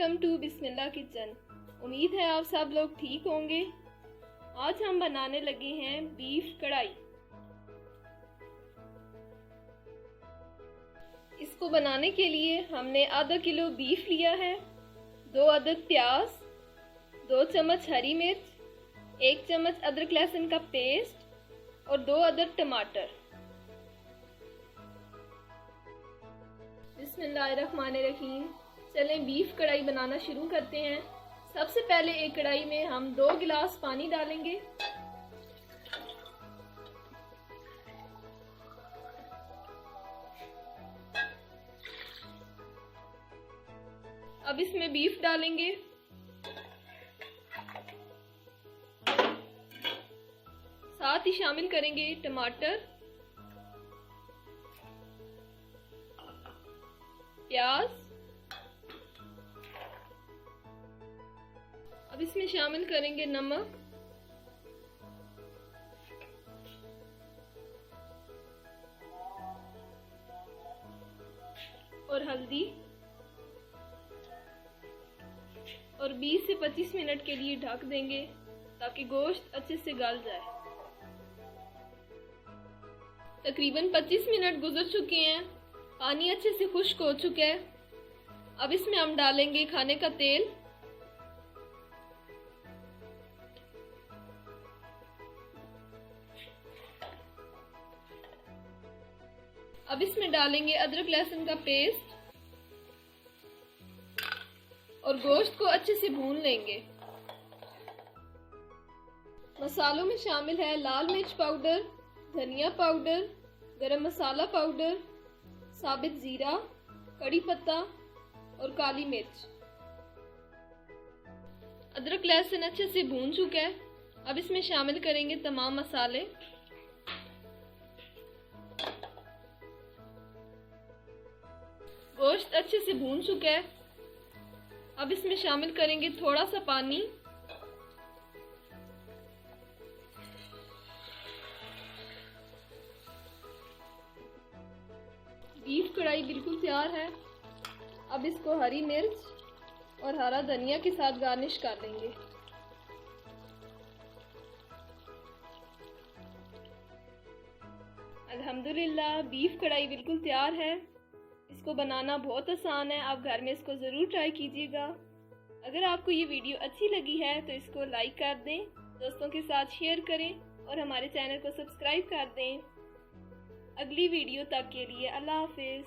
Welcome to Bismillah kitchen. उम्मीद है आप सब लोग ठीक होंगे। आज हम बनाने लगे हैं बीफ कढ़ाई। इसको बनाने के लिए हमने आधा किलो बीफ लिया है, 2 अदद प्याज, 2 चम्मच हरी मिर्च, 1 चम्मच अदरक लहसुन का पेस्ट और 2 अदद टमाटर। बिस्मिल्लाहिर्रहमानिर्रहीम। चलें बीफ कढ़ाई बनाना शुरू करते हैं। सबसे पहले एक कढ़ाई में हम 2 गिलास पानी डालेंगे। अब इसमें बीफ डालेंगे। साथ ही शामिल करेंगे टमाटर, प्याज। अब इसमें शामिल करेंगे नमक, और हल्दी, और 20 से 25 मिनट के लिए ढक देंगे ताकि गोश्त अच्छे से गल जाए। तकरीबन 25 मिनट गुजर चुके हैं, पानी अच्छे से खुश्क हो चुका है। अब इसमें हम डालेंगे खाने का तेल, अब इसमें डालेंगे अदरक लहसुन का पेस्ट और गोश्त को अच्छे से भून लेंगे। मसालों में शामिल है लाल मिर्च पाउडर, धनिया पाउडर, गरम मसाला पाउडर, साबित जीरा, कड़ी पत्ता और काली मिर्च। अदरक लहसुन अच्छे से भून चुका है। अब इसमें शामिल करेंगे तमाम मसाले। गोश्त अच्छे से भून चुका है। अब इसमें शामिल करेंगे थोड़ा सा पानी। बीफ कढ़ाई बिल्कुल तैयार है। अब इसको हरी मिर्च और हरा धनिया के साथ गार्निश कर लेंगे। अल्हम्दुलिल्लाह बीफ कढ़ाई बिल्कुल तैयार है। इसको बनाना बहुत आसान है, आप घर में इसको ज़रूर ट्राई कीजिएगा। अगर आपको ये वीडियो अच्छी लगी है तो इसको लाइक कर दें, दोस्तों के साथ शेयर करें और हमारे चैनल को सब्सक्राइब कर दें। अगली वीडियो तक के लिए अल्लाह हाफिज़।